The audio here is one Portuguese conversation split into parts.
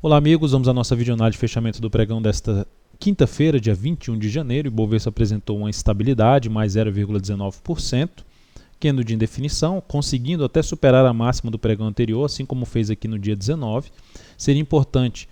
Olá amigos, vamos à nossa videoanálise de fechamento do pregão desta quinta-feira, dia 21 de janeiro. O Ibovespa apresentou uma estabilidade, mais 0,19%, candle de indefinição, conseguindo até superar a máxima do pregão anterior, assim como fez aqui no dia 19. Seria importante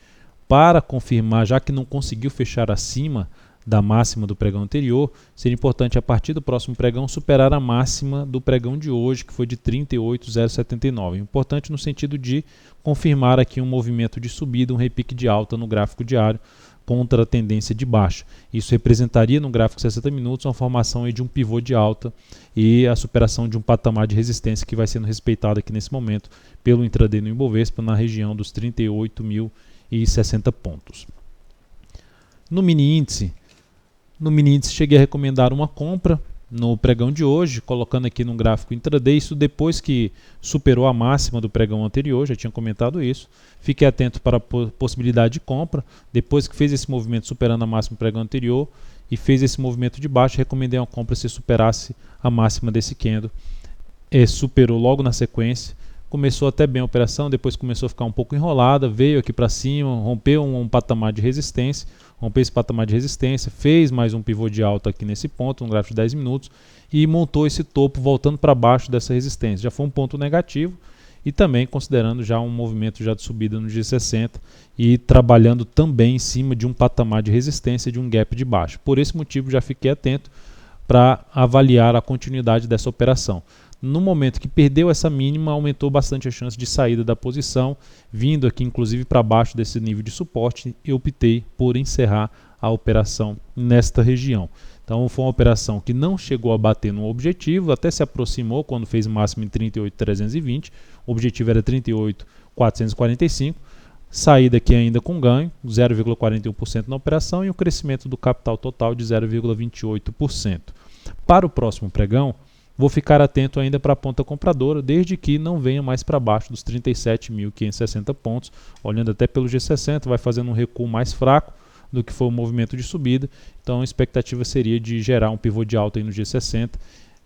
para confirmar, já que não conseguiu fechar acima da máxima do pregão anterior, seria importante a partir do próximo pregão superar a máxima do pregão de hoje, que foi de 38,079. Importante no sentido de confirmar aqui um movimento de subida, um repique de alta no gráfico diário contra a tendência de baixa. Isso representaria no gráfico 60 minutos uma formação de um pivô de alta e a superação de um patamar de resistência que vai sendo respeitado aqui nesse momento pelo intraday no Ibovespa na região dos 38.060 pontos. No mini índice cheguei a recomendar uma compra no pregão de hoje, colocando aqui no gráfico intraday, isso depois que superou a máxima do pregão anterior, já tinha comentado isso. Fiquei atento para a possibilidade de compra, depois que fez esse movimento superando a máxima do pregão anterior e fez esse movimento de baixo, recomendei uma compra se superasse a máxima desse candle. Superou logo na sequência, começou até bem a operação, depois começou a ficar um pouco enrolada, veio aqui para cima, rompeu um patamar de resistência, rompeu esse patamar de resistência, fez mais um pivô de alta aqui nesse ponto, um gráfico de 10 minutos, e montou esse topo voltando para baixo dessa resistência. Já foi um ponto negativo e também considerando já um movimento já de subida no G60 e trabalhando também em cima de um patamar de resistência de um gap de baixo. Por esse motivo já fiquei atento para avaliar a continuidade dessa operação. No momento que perdeu essa mínima, aumentou bastante a chance de saída da posição, vindo aqui inclusive para baixo desse nível de suporte, eu optei por encerrar a operação nesta região. Então foi uma operação que não chegou a bater no objetivo, até se aproximou quando fez máximo em 38.320, o objetivo era 38.445, saída aqui ainda com ganho, 0,41% na operação e um crescimento do capital total de 0,28%. Para o próximo pregão, vou ficar atento ainda para a ponta compradora, desde que não venha mais para baixo dos 37.560 pontos. Olhando até pelo G60, vai fazendo um recuo mais fraco do que foi o movimento de subida. Então a expectativa seria de gerar um pivô de alta aí no G60,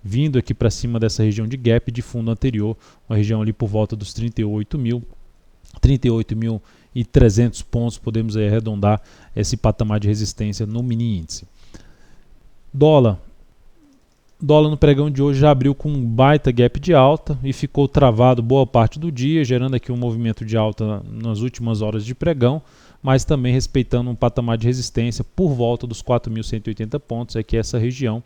vindo aqui para cima dessa região de gap de fundo anterior, uma região ali por volta dos 38.300 pontos. Podemos aí arredondar esse patamar de resistência no mini índice. Dólar no pregão de hoje já abriu com um baita gap de alta e ficou travado boa parte do dia, gerando aqui um movimento de alta nas últimas horas de pregão, mas também respeitando um patamar de resistência por volta dos 4.180 pontos, aqui essa região.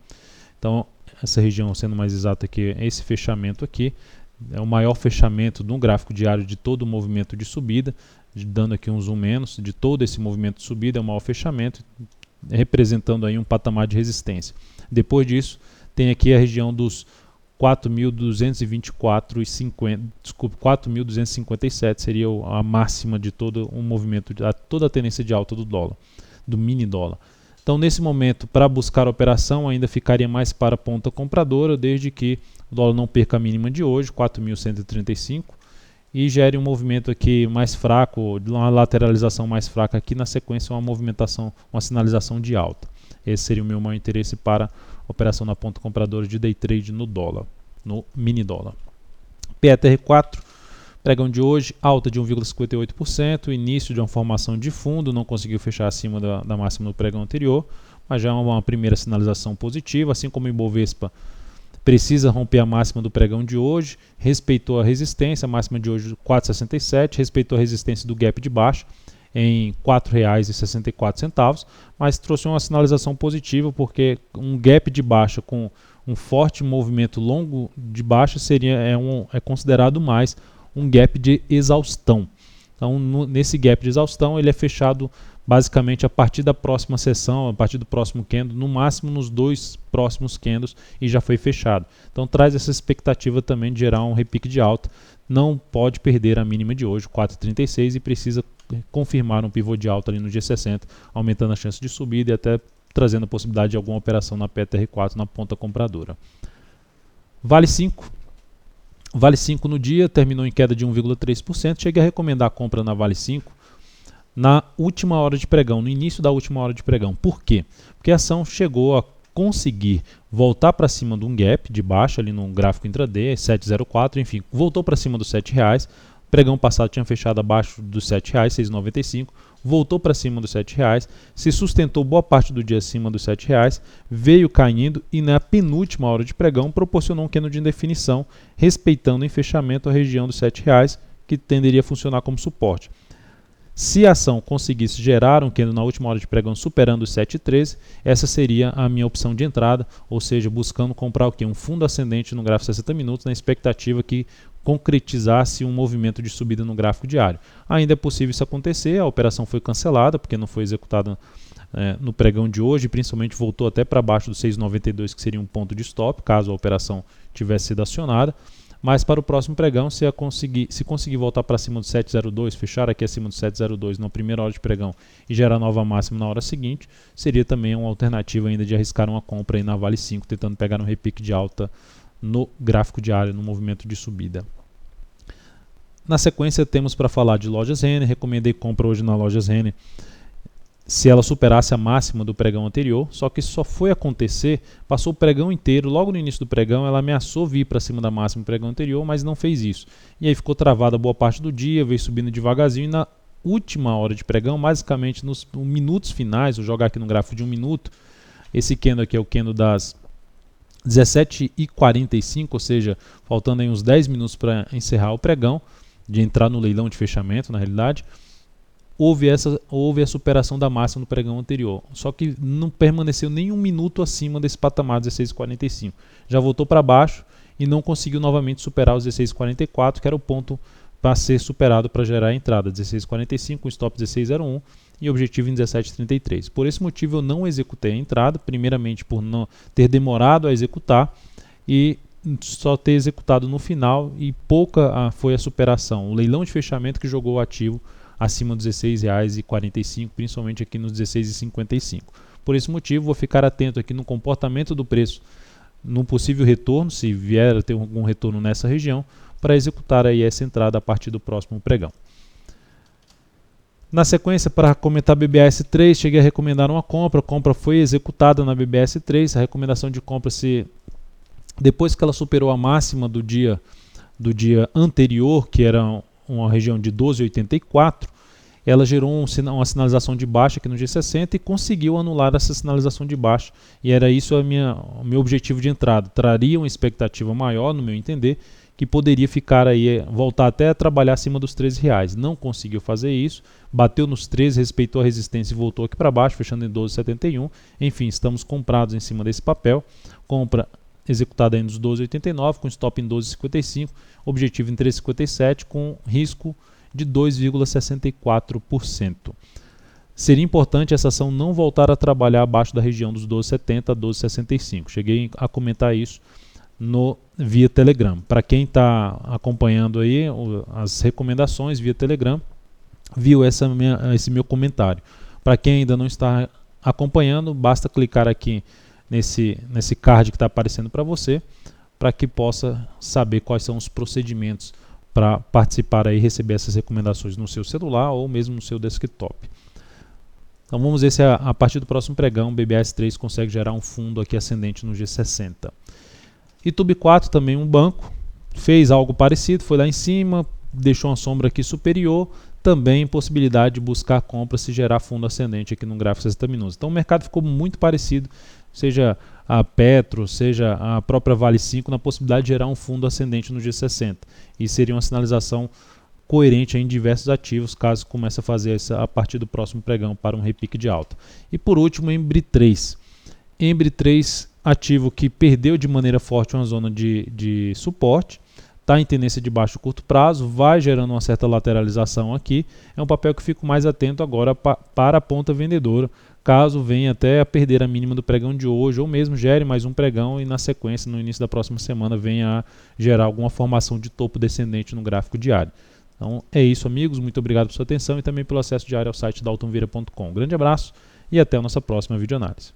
Então, essa região, sendo mais exato aqui, esse fechamento aqui, é o maior fechamento no gráfico diário de todo o movimento de subida, dando aqui um zoom menos, de todo esse movimento de subida, é o maior fechamento, representando aí um patamar de resistência. Depois disso, tem aqui a região dos 4.254,50, seria a máxima de todo um movimento, toda a tendência de alta do dólar, do mini dólar. Então, nesse momento, para buscar a operação, ainda ficaria mais para a ponta compradora, desde que o dólar não perca a mínima de hoje, 4.135, e gere um movimento aqui mais fraco, uma lateralização mais fraca aqui, na sequência uma movimentação, uma sinalização de alta. Esse seria o meu maior interesse para operação na ponta compradora de day trade no dólar, no mini dólar. PETR4, pregão de hoje, alta de 1,58%, início de uma formação de fundo, não conseguiu fechar acima da máxima do pregão anterior, mas já é uma primeira sinalização positiva, assim como o Ibovespa precisa romper a máxima do pregão de hoje, respeitou a resistência, a máxima de hoje 4,67, respeitou a resistência do gap de baixo, em R$ 4,64, mas trouxe uma sinalização positiva, porque um gap de baixa com um forte movimento longo de baixa é considerado mais um gap de exaustão. Então, nesse gap de exaustão, ele é fechado basicamente a partir da próxima sessão, a partir do próximo candle, no máximo nos dois próximos candles, e já foi fechado. Então traz essa expectativa também de gerar um repique de alta. Não pode perder a mínima de hoje, 4,36, e precisa confirmar um pivô de alta ali no G60, aumentando a chance de subida e até trazendo a possibilidade de alguma operação na PETR4 na ponta compradora. Vale 5 no dia, terminou em queda de 1,3%. Cheguei a recomendar a compra na Vale 5 na última hora de pregão, no início da última hora de pregão. Por quê? Porque a ação chegou a conseguir voltar para cima de um gap de baixa ali no gráfico intraday, 7,04, enfim, voltou para cima dos R$ 7, pregão passado tinha fechado abaixo dos R$ 7,00, 6,95, voltou para cima dos R$ 7,00, se sustentou boa parte do dia acima dos R$ 7,00, veio caindo e na penúltima hora de pregão proporcionou um candle de indefinição, respeitando em fechamento a região dos R$ 7,00, que tenderia a funcionar como suporte. Se a ação conseguisse gerar um candle na última hora de pregão superando os 7,13, essa seria a minha opção de entrada, ou seja, buscando comprar o quê? Um fundo ascendente no gráfico 60 minutos, na expectativa que concretizasse um movimento de subida no gráfico diário. Ainda é possível isso acontecer, a operação foi cancelada porque não foi executada no pregão de hoje, principalmente voltou até para baixo do 6,92, que seria um ponto de stop, caso a operação tivesse sido acionada. Mas para o próximo pregão, se conseguir voltar para cima do 7,02, fechar aqui acima do 7,02 na primeira hora de pregão e gerar nova máxima na hora seguinte, seria também uma alternativa ainda de arriscar uma compra aí na Vale 5, tentando pegar um repique de alta no gráfico diário, no movimento de subida. Na sequência, temos para falar de lojas Renner. Recomendei compra hoje na lojas Renner se ela superasse a máxima do pregão anterior, só que isso só foi acontecer, passou o pregão inteiro, logo no início do pregão ela ameaçou vir para cima da máxima do pregão anterior, mas não fez isso. E aí ficou travada boa parte do dia, veio subindo devagarzinho e na última hora de pregão, basicamente nos minutos finais, vou jogar aqui no gráfico de 1 minuto, esse candle aqui é o candle das 17h45, ou seja, faltando aí uns 10 minutos para encerrar o pregão, de entrar no leilão de fechamento, na realidade, houve a superação da máxima no pregão anterior, só que não permaneceu nem um minuto acima desse patamar 16,45. Já voltou para baixo e não conseguiu novamente superar os 16,44, que era o ponto para ser superado para gerar a entrada. 16,45, um stop 16,01 e objetivo em 17,33. Por esse motivo eu não executei a entrada, primeiramente por não ter demorado a executar e só ter executado no final, e pouca foi a superação. O leilão de fechamento que jogou o ativo acima dos R$ 16,45, principalmente aqui nos 16,55. Por esse motivo, vou ficar atento aqui no comportamento do preço, no possível retorno, se vier a ter algum retorno nessa região, para executar aí essa entrada a partir do próximo pregão. Na sequência, para comentar BBAS3, cheguei a recomendar uma compra. A compra foi executada na BBAS3. A recomendação de compra, depois que ela superou a máxima do dia anterior, que era uma região de 12,84, ela gerou uma sinalização de baixa aqui no G60 e conseguiu anular essa sinalização de baixa. E era isso o meu objetivo de entrada. Traria uma expectativa maior, no meu entender, que poderia ficar aí, voltar até a trabalhar acima dos R$ 13,00. Não conseguiu fazer isso, bateu nos 13, respeitou a resistência e voltou aqui para baixo, fechando em 12,71. Enfim, estamos comprados em cima desse papel. Compra executada aí nos 12,89, com stop em 12,55, objetivo em 13,57, com risco de 2,64%. Seria importante essa ação não voltar a trabalhar abaixo da região dos 12,70 a 12,65. Cheguei a comentar isso via Telegram. Para quem está acompanhando aí as recomendações via Telegram, viu esse meu comentário. Para quem ainda não está acompanhando, basta clicar aqui nesse card que está aparecendo para você, para que possa saber quais são os procedimentos para participar e receber essas recomendações no seu celular ou mesmo no seu desktop. Então vamos ver se a partir do próximo pregão o BBAS3 consegue gerar um fundo aqui ascendente no G60. Itube 4 também um banco, fez algo parecido, foi lá em cima, deixou uma sombra aqui superior, também possibilidade de buscar compra se gerar fundo ascendente aqui no gráfico 60 minutos. Então o mercado ficou muito parecido, seja a Petro, seja a própria Vale 5, na possibilidade de gerar um fundo ascendente no G60. E seria uma sinalização coerente em diversos ativos, caso comece a fazer isso a partir do próximo pregão para um repique de alta. E por último, Embry 3. Embry 3, ativo que perdeu de maneira forte uma zona de suporte, está em tendência de baixo curto prazo, vai gerando uma certa lateralização aqui. É um papel que fico mais atento agora para a ponta vendedora, caso venha até a perder a mínima do pregão de hoje, ou mesmo gere mais um pregão e na sequência, no início da próxima semana, venha a gerar alguma formação de topo descendente no gráfico diário. Então é isso, amigos, muito obrigado por sua atenção e também pelo acesso diário ao site daltonvira.com. Um grande abraço e até a nossa próxima videoanálise.